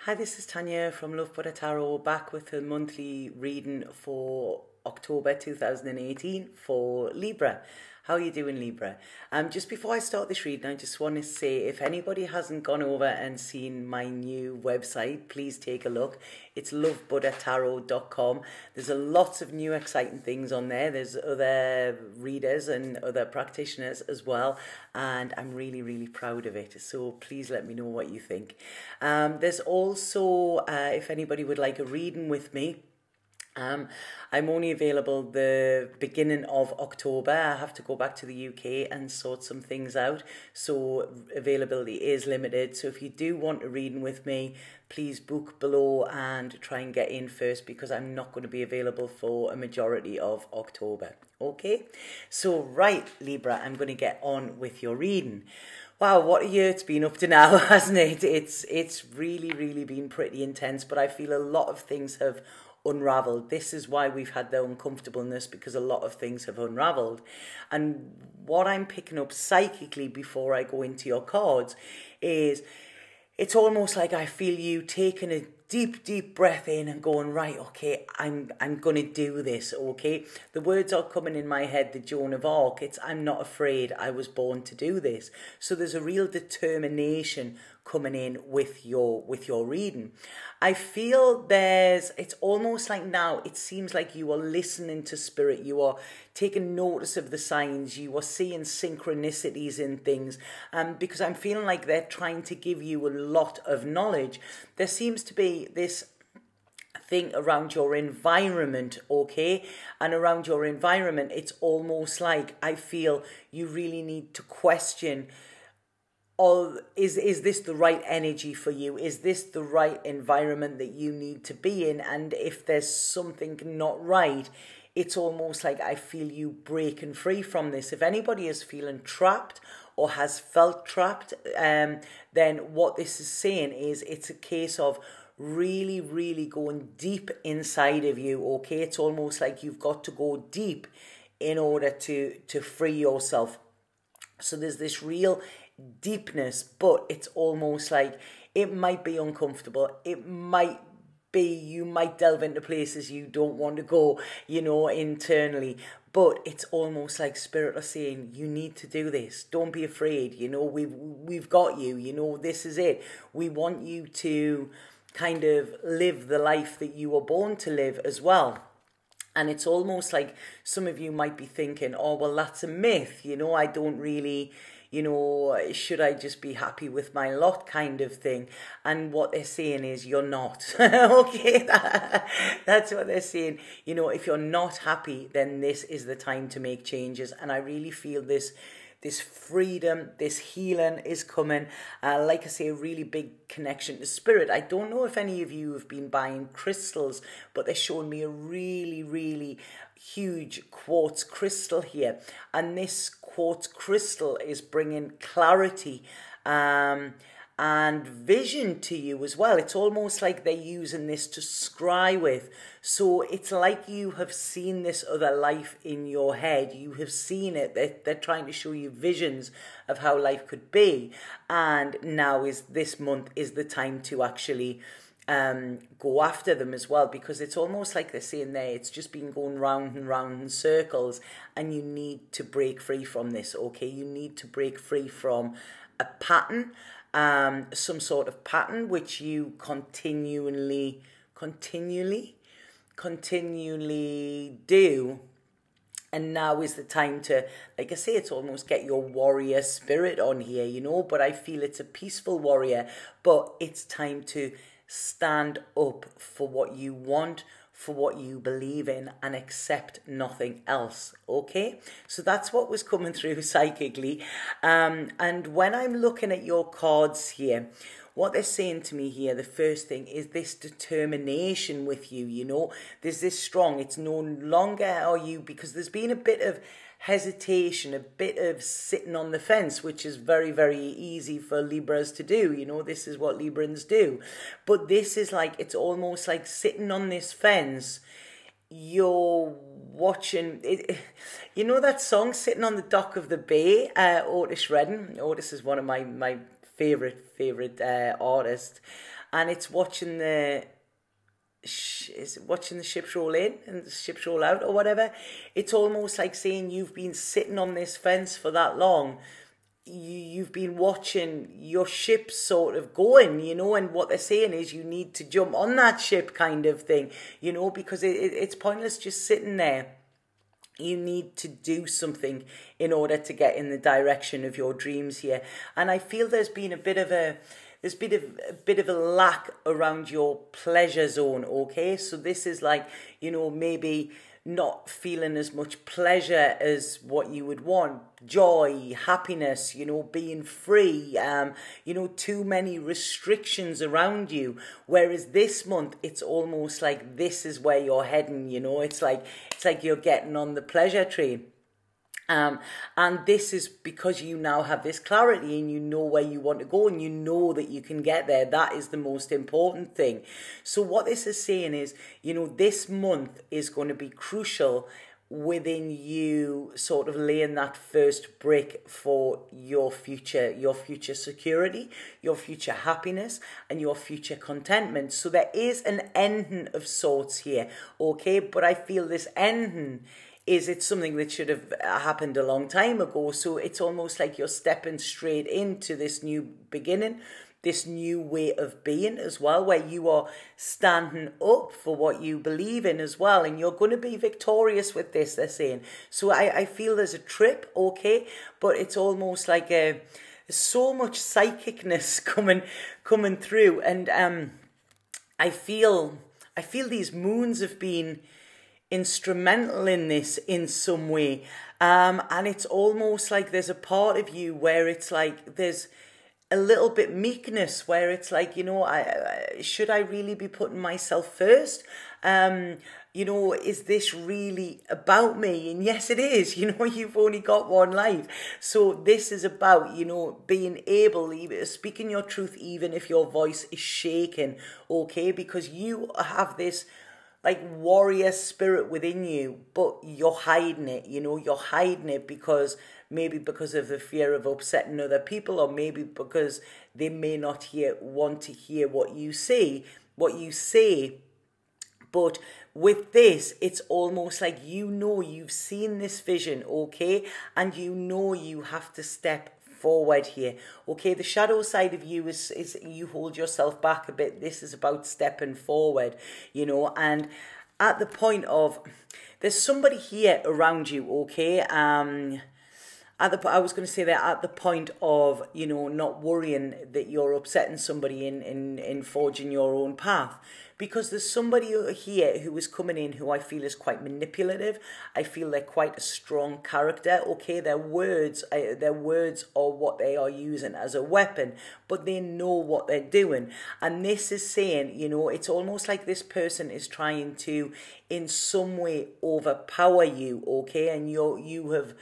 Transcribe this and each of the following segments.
Hi, this is Tanya from LIBRA Tarot, back with a monthly reading for October 2018 for Libra. How are you doing, Libra? Just before I start this reading, I just want to say, if anybody hasn't gone over and seen my new website, please take a look. It's lovebuddhatarot.com. There's lots of new exciting things on there. There's other readers and other practitioners as well, and I'm really, really proud of it. So please let me know what you think. There's also, if anybody would like a reading with me, I'm only available the beginning of October. I have to go back to the UK and sort some things out, so availability is limited. So if you do want a reading with me, please book below and try and get in first, because I'm not going to be available for a majority of October. Okay, so right, Libra, I'm going to get on with your reading. Wow, what a year it's been up to now, hasn't it? It's really been pretty intense, but I feel a lot of things have unraveled. This is why we've had the uncomfortableness, because a lot of things have unraveled. And what I'm picking up psychically before I go into your cards is, it's almost like I feel you taking a deep breath in and going, right, okay, I'm going to do this, okay? The words are coming in my head, the Joan of Arc. It's, I'm not afraid, I was born to do this. So there's a real determination coming in with your reading. I feel it's almost like now it seems like you are listening to spirit, you are taking notice of the signs, you are seeing synchronicities in things, because I'm feeling like they're trying to give you a lot of knowledge. There seems to be this thing around your environment, okay? And around your environment, it's almost like I feel you really need to question, is this the right energy for you? Is this the right environment that you need to be in? And if there's something not right, it's almost like I feel you breaking free from this. If anybody is feeling trapped or has felt trapped, then what this is saying is it's a case of really going deep inside of you, okay? It's almost like you've got to go deep in order to free yourself. So there's this real deepness, but it's almost like it might be uncomfortable. It might be, you might delve into places you don't want to go, you know, internally. But it's almost like spirit are saying, you need to do this. Don't be afraid. You know, we've got you. You know, this is it. We want you to kind of live the life that you were born to live as well. And it's almost like some of you might be thinking, oh, well, that's a myth. You know, I don't really, you know, should I just be happy with my lot kind of thing? And what they're saying is you're not. Okay, that's what they're saying. You know, if you're not happy, then this is the time to make changes. And I really feel this freedom, this healing is coming. Like I say, a really big connection to spirit. I don't know if any of you have been buying crystals, but they're showing me a really huge quartz crystal here. And this quartz crystal is bringing clarity and vision to you as well. It's almost like they're using this to scry with. So it's like you have seen this other life in your head. You have seen it. They're trying to show you visions of how life could be. And now this month is the time to actually go after them as well, because it's almost like they're saying there, it's just been going round and round in circles, and you need to break free from this, okay? You need to break free from a pattern, some sort of pattern which you continually do. And now is the time to, like I say, it's almost get your warrior spirit on here, you know, but I feel it's a peaceful warrior, but it's time to stand up for what you want, for what you believe in, and accept nothing else, okay? So that's what was coming through psychically. And when I'm looking at your cards here, what they're saying to me here, the first thing is this determination with you, you know? There's this strong, it's no longer are you, because there's been a bit of hesitation, a bit of sitting on the fence, which is very easy for Libras to do. You know, this is what Librans do. But this is like, it's almost like sitting on this fence. You're watching it. You know that song, Sitting on the Dock of the Bay, Otis Redding. Otis is one of my favorite artists. and it's watching watching the ships roll in and the ships roll out or whatever. It's almost like saying you've been sitting on this fence for that long. You've been watching your ship sort of going, and what they're saying is you need to jump on that ship kind of thing, because it's pointless just sitting there. You need to do something in order to get in the direction of your dreams here. And I feel there's been a bit of a lack around your pleasure zone, okay? So this is like, maybe not feeling as much pleasure as what you would want, joy, happiness, being free, too many restrictions around you. Whereas this month, it's almost like this is where you're heading, it's like you're getting on the pleasure train. And this is because you now have this clarity and you know where you want to go and you know that you can get there. That is the most important thing. So what this is saying is, this month is going to be crucial within you sort of laying that first brick for your future security, your future happiness, and your future contentment. So there is an ending of sorts here, okay? But I feel this ending it's something that should have happened a long time ago. So it's almost like you're stepping straight into this new beginning, this new way of being as well, where you are standing up for what you believe in as well. And you're going to be victorious with this, they're saying. So I feel there's a trip, okay? But it's almost like so much psychicness coming through. And I feel these moons have been instrumental in this in some way, and it's almost like there's a part of you where it's like there's a little bit meekness, where it's like, should I really be putting myself first? Is this really about me? And yes, it is. You've only got one life, so this is about being able, speaking your truth even if your voice is shaking, okay? Because you have this like warrior spirit within you, but you're hiding it, you're hiding it because of the fear of upsetting other people, or maybe because they may not want to hear what you say. But with this, it's almost like you've seen this vision, okay? And you have to step forward here, okay? The shadow side of you is you hold yourself back a bit. This is about stepping forward, and at the point of there's somebody here around you, okay? I was going to say that at the point of not worrying that you're upsetting somebody in forging your own path, because there's somebody here who is coming in who I feel is quite manipulative. I feel they're quite a strong character, okay? Their words are what they are using as a weapon, but they know what they're doing. And this is saying, it's almost like this person is trying to in some way overpower you, okay? And you have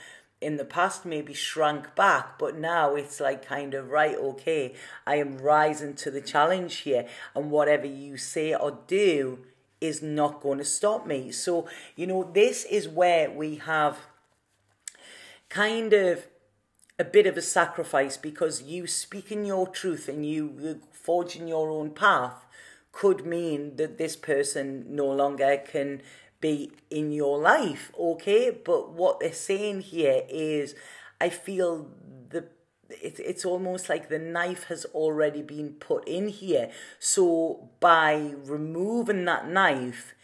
in the past maybe shrunk back, but now it's like kind of, right, okay, I am rising to the challenge here, and whatever you say or do is not going to stop me. So, this is where we have kind of a bit of a sacrifice, because you speaking your truth and you forging your own path could mean that this person no longer can be in your life, okay? But what they're saying here is, I feel it's almost like the knife has already been put in here. So by removing that knife,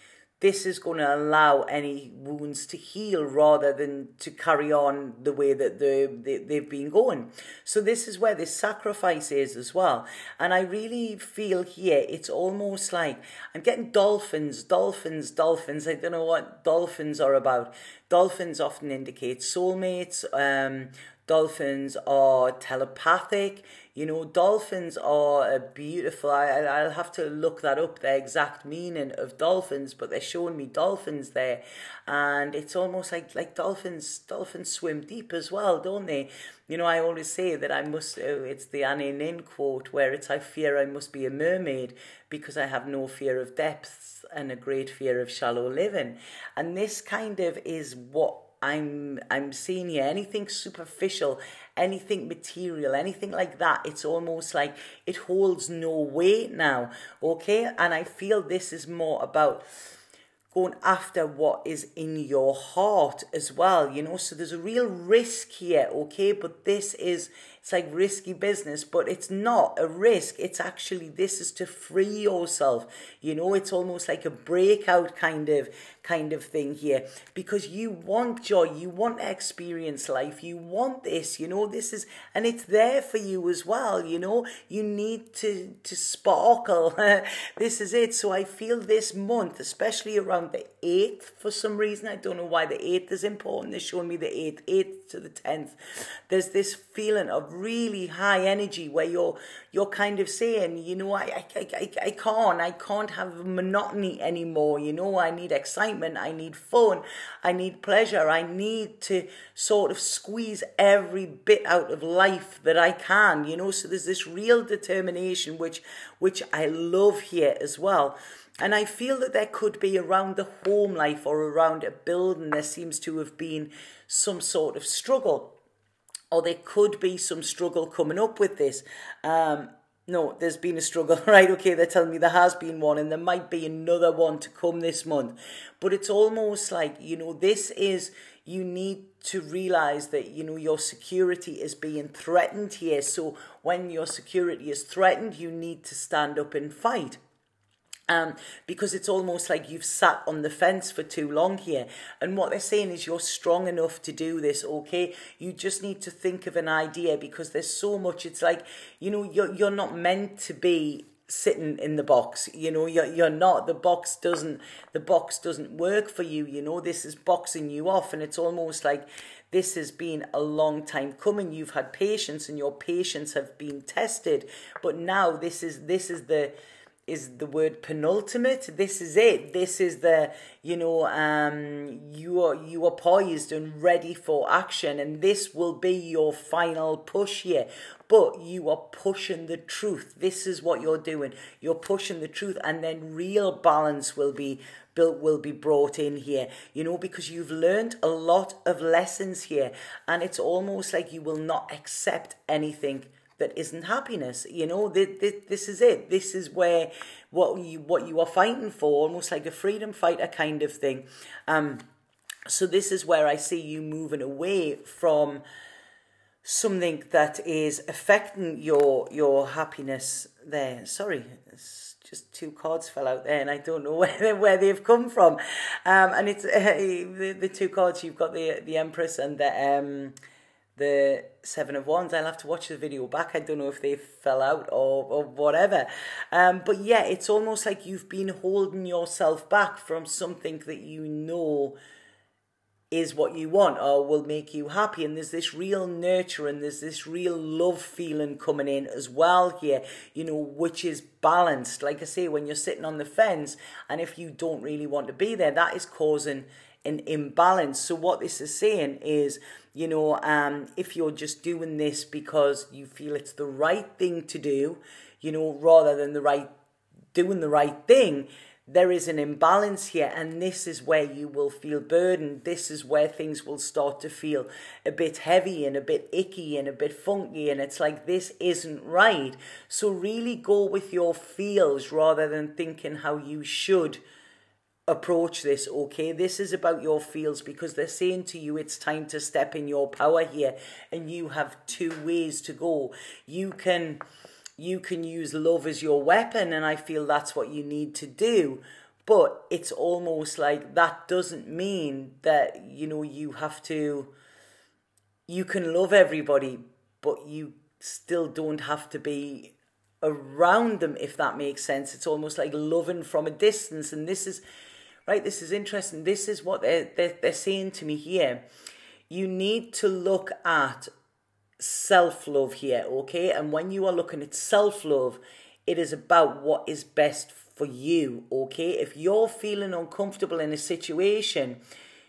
this is going to allow any wounds to heal rather than to carry on the way that they've been going. So this is where this sacrifice is as well. And I really feel here, it's almost like I'm getting dolphins. I don't know what dolphins are about. Dolphins often indicate soulmates. Dolphins are telepathic. Dolphins are a beautiful, I'll have to look that up, the exact meaning of dolphins, but they're showing me dolphins there. And it's almost like dolphins swim deep as well, don't they? I always say that it's the Annie Nin quote, where it's, I fear I must be a mermaid because I have no fear of depths and a great fear of shallow living. And this kind of is what I'm seeing here, anything superficial, anything material, anything like that, it's almost like it holds no weight now, okay? And I feel this is more about going after what is in your heart as well, you know. So there's a real risk here, okay? But it's like risky business, but it's not a risk. It's actually, this is to free yourself, you know. It's almost like a breakout kind of thing here, because you want joy, you want to experience life, you want this, you know. This is, and it's there for you as well, you know. You need to sparkle. This is it. So I feel this month, especially around the 8th, for some reason, I don't know why the 8th is important. They're showing me the 8th to the 10th. There's this feeling of really high energy where you're kind of saying, you know, I can't have monotony anymore, you know. I need excitement, I need fun, I need pleasure, I need to sort of squeeze every bit out of life that I can, you know. So there's this real determination which I love here as well. And I feel that there could be around the home life or around a building, there seems to have been some sort of struggle, or there could be some struggle coming up with this. No, there's been a struggle, right? Okay, they're telling me there has been one, and there might be another one to come this month. But it's almost like, you know, this is, you need to realize that, you know, your security is being threatened here. So when your security is threatened, you need to stand up and fight. Because it's almost like you've sat on the fence for too long here. And what they're saying is you're strong enough to do this, okay? You just need to think of an idea, because there's so much. It's like, you know, you're not meant to be sitting in the box, you know. You're not. The box doesn't work for you, you know. This is boxing you off, and it's almost like this has been a long time coming. You've had patience, and your patience have been tested, but now this is the word penultimate. This is it. This is the, you know, you are poised and ready for action, and this will be your final push here. But you are pushing the truth. This is what you're doing. You're pushing the truth, and then real balance will be brought in here, you know, because you've learned a lot of lessons here, and it's almost like you will not accept anything that isn't happiness, you know. This is it. This is where what you are fighting for, almost like a freedom fighter kind of thing. So this is where I see you moving away from something that is affecting your happiness there. Sorry, it's just 2 cards fell out there, and I don't know where they've come from. And it's the 2 cards. You've got the Empress and the 7 of Wands. I'll have to watch the video back. I don't know if they fell out or whatever. But yeah, it's almost like you've been holding yourself back from something that you know is what you want or will make you happy. And there's this real nurture, and there's this real love feeling coming in as well here, you know, which is balanced. Like I say, when you're sitting on the fence, and if you don't really want to be there, that is causing an imbalance. So what this is saying is, you know, if you're just doing this because you feel it's the right thing to do, you know, rather than doing the right thing, there is an imbalance here, and this is where you will feel burdened. This is where things will start to feel a bit heavy and a bit icky and a bit funky, and it's like, this isn't right. So really go with your feels rather than thinking how you should approach this, okay? This is about your feels, because they're saying to you it's time to step in your power here, and you have 2 ways to go. You can use love as your weapon, and I feel that's what you need to do. But it's almost like that doesn't mean that, you know, you can love everybody, but you still don't have to be around them, if that makes sense. It's almost like loving from a distance, and this is right. This is interesting. This is what they're saying to me here. You need to look at self-love here, okay? And when you are looking at self-love, it is about what is best for you, okay? If you're feeling uncomfortable in a situation,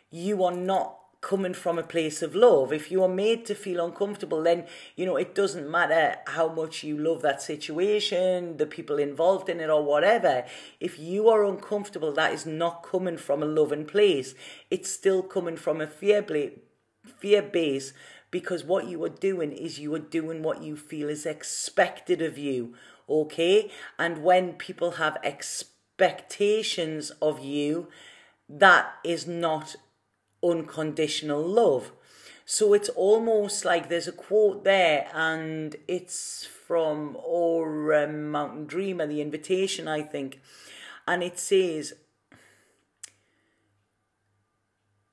you are not coming from a place of love. If you are made to feel uncomfortable, then, you know, it doesn't matter how much you love that situation, the people involved in it or whatever. If you are uncomfortable, that is not coming from a loving place. It's still coming from a fear base, because what you are doing is you are doing what you feel is expected of you, okay? And when people have expectations of you, that is not unconditional love. So it's almost like there's a quote there, and it's from Mountain Dreamer, The Invitation, I think. And it says,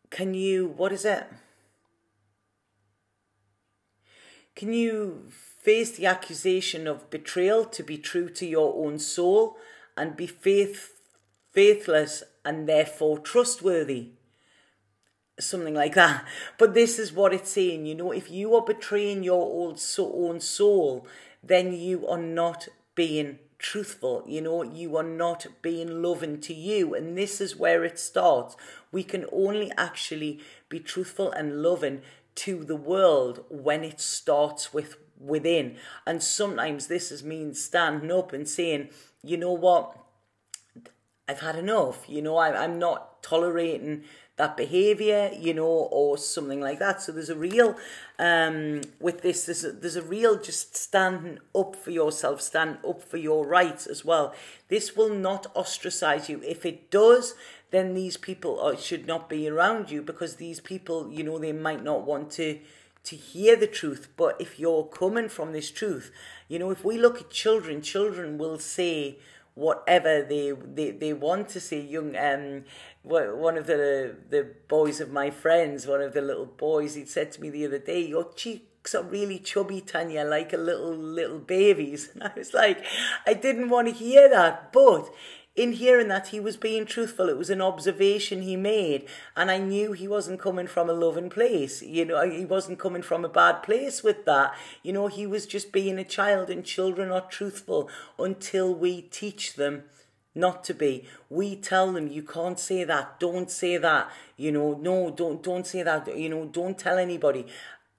can you face the accusation of betrayal to be true to your own soul and be faithless and therefore trustworthy? Something like that. But this is what it's saying, you know, if you are betraying your own soul, then you are not being truthful, you know, you are not being loving to you. And this is where it starts. We can only actually be truthful and loving to the world when it starts within. And sometimes this means standing up and saying, you know what, I've had enough, you know, I'm not tolerating that behavior, you know, or something like that. So there's a real, with this, there's a real just standing up for yourself, stand up for your rights as well. This will not ostracize you. If it does, then these people should not be around you, because these people, you know, they might not want to hear the truth. But if you're coming from this truth, you know, if we look at children will say whatever they want to say. One of the boys of my friends, one of the little boys, he said to me the other day, your cheeks are really chubby, Tanya, like a little baby's. And I was like, I didn't want to hear that, but in hearing that, he was being truthful. It was an observation he made, and I knew he wasn't coming from a loving place. You know, he wasn't coming from a bad place with that. You know, he was just being a child, and children are truthful until we teach them not to be. We tell them, you can't say that, don't say that, you know, no, don't say that, you know, don't tell anybody.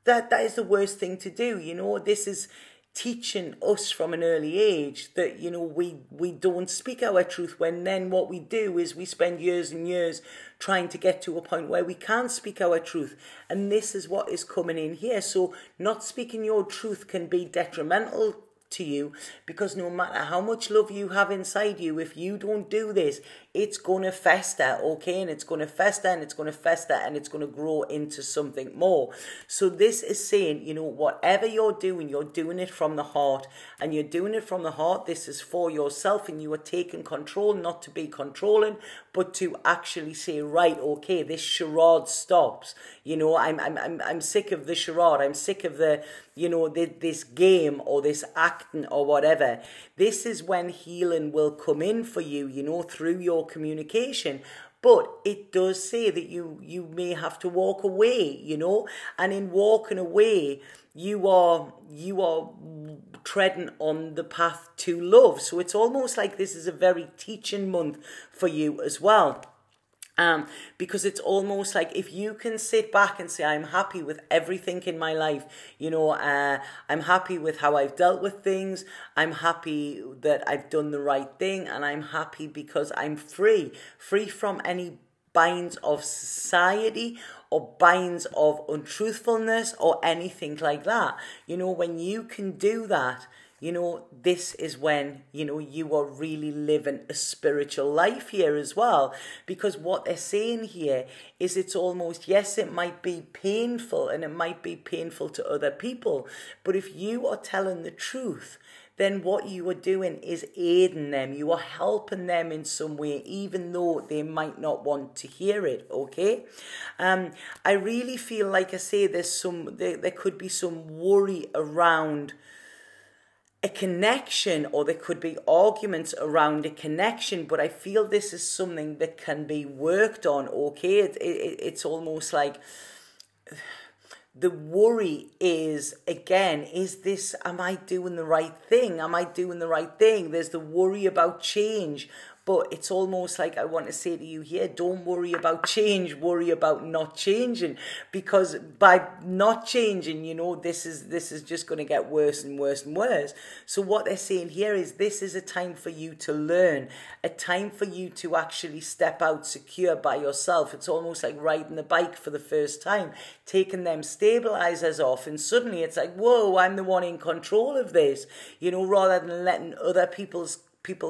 That is the worst thing to do. You know, this is teaching us from an early age that, you know, we don't speak our truth, when then what we do is we spend years and years trying to get to a point where we can speak our truth. And this is what is coming in here. So not speaking your truth can be detrimental to you, because no matter how much love you have inside you, if you don't do this, it's going to fester, okay? And it's going to fester, and it's going to fester, and it's going to grow into something more. So this is saying, you know, whatever you're doing it from the heart, and you're doing it from the heart. This is for yourself, and you are taking control, not to be controlling, but to actually say, right, okay, this charade stops. You know, I'm sick of the charade. I'm sick of the, you know, this game or this acting or whatever. This is when healing will come in for you, you know, through your communication. But it does say that you may have to walk away, you know, and in walking away, you are treading on the path to love. So it's almost like this is a very teaching month for you as well. Because it's almost like if you can sit back and say, I'm happy with everything in my life, you know, I'm happy with how I've dealt with things, I'm happy that I've done the right thing, and I'm happy because I'm free from any binds of society or binds of untruthfulness or anything like that. You know, when you can do that, you know, this is when, you know, you are really living a spiritual life here as well. Because what they're saying here is it's almost, yes, it might be painful, and it might be painful to other people. But if you are telling the truth, then what you are doing is aiding them. You are helping them in some way, even though they might not want to hear it, okay? I really feel, like I say, there could be some worry around a connection, or there could be arguments around a connection, but I feel this is something that can be worked on, okay? It's almost like the worry is, again, am I doing the right thing? Am I doing the right thing? There's the worry about change, But it's almost like I want to say to you here, don't worry about change, worry about not changing. Because by not changing, you know, this is just going to get worse and worse and worse. So what they're saying here is this is a time for you to learn, a time for you to actually step out secure by yourself. It's almost like riding the bike for the first time, taking them stabilizers off, and suddenly it's like, whoa, I'm the one in control of this, you know, rather than letting other people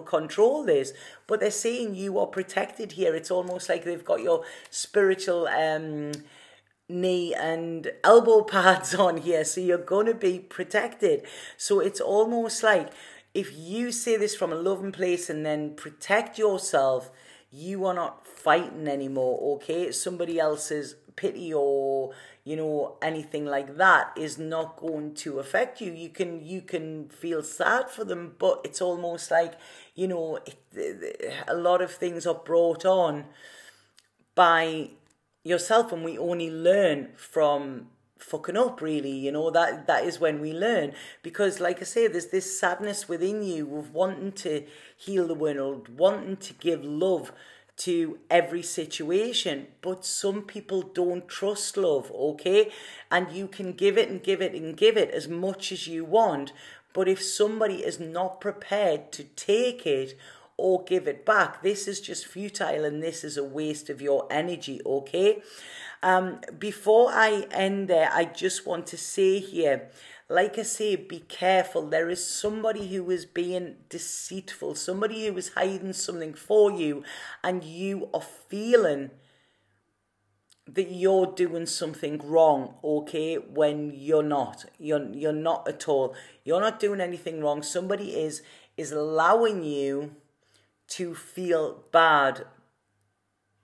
control this. But they're saying you are protected here. It's almost like they've got your spiritual knee and elbow pads on here, so you're going to be protected. So it's almost like if you say this from a loving place and then protect yourself, you are not fighting anymore, okay? Somebody else's pity or, you know, anything like that is not going to affect you. You can feel sad for them, but it's almost like, you know, a lot of things are brought on by yourself, and we only learn from fucking up, really, you know. That is when we learn, because like I say, there's this sadness within you of wanting to heal the world, wanting to give love to every situation, but some people don't trust love, okay? And you can give it and give it and give it as much as you want, but if somebody is not prepared to take it or give it back, this is just futile, and this is a waste of your energy, okay? Before I end there, I just want to say here, like I say, be careful. There is somebody who is being deceitful, somebody who is hiding something for you, and you are feeling that you're doing something wrong, okay, when you're not. You're not at all. You're not doing anything wrong. Somebody is allowing you to feel bad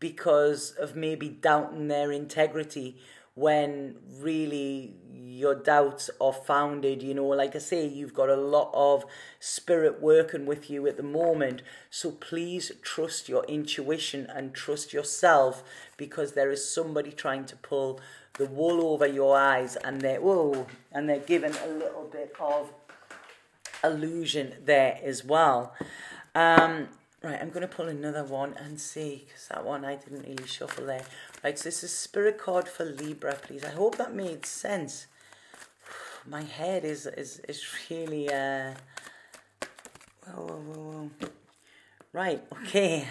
because of maybe doubting their integrity, when really your doubts are founded. You know, like I say, you've got a lot of spirit working with you at the moment, so please trust your intuition and trust yourself, because there is somebody trying to pull the wool over your eyes, and they're giving a little bit of illusion there as well. Right, I'm going to pull another one and see, because that one I didn't really shuffle there. Right, so this is Spirit card for Libra, please. I hope that made sense. My head is really... Whoa. Right, okay,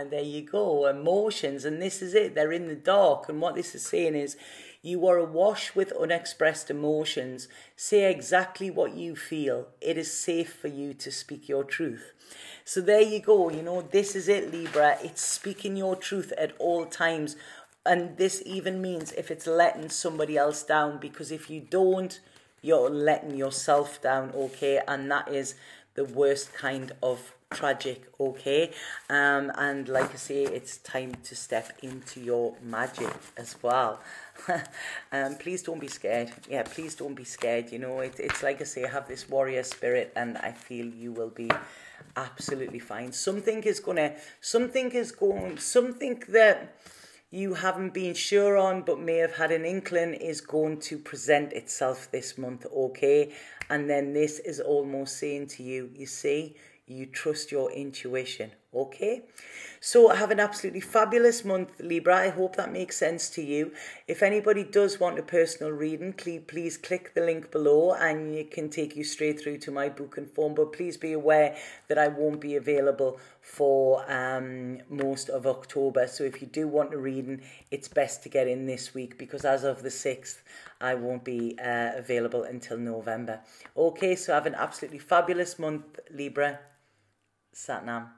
there you go. Emotions, and this is it. They're in the dark, and what this is saying is, you are awash with unexpressed emotions. Say exactly what you feel. It is safe for you to speak your truth. So there you go. You know, this is it, Libra. It's speaking your truth at all times. And this even means if it's letting somebody else down, because if you don't, you're letting yourself down, okay? And that is the worst kind of tragic, okay? And like I say, it's time to step into your magic as well. Please don't be scared. Yeah, please don't be scared. You know, it's like I say, I have this warrior spirit, and I feel you will be absolutely fine. Something that you haven't been sure on but may have had an inkling is going to present itself this month, okay? And then this is almost saying to you, you see, you trust your intuition, okay? So have an absolutely fabulous month, Libra. I hope that makes sense to you. If anybody does want a personal reading, please click the link below and it can take you straight through to my booking form. But please be aware that I won't be available for most of October. So if you do want a reading, it's best to get in this week, because as of the 6th, I won't be available until November. Okay, so have an absolutely fabulous month, Libra. Satnam.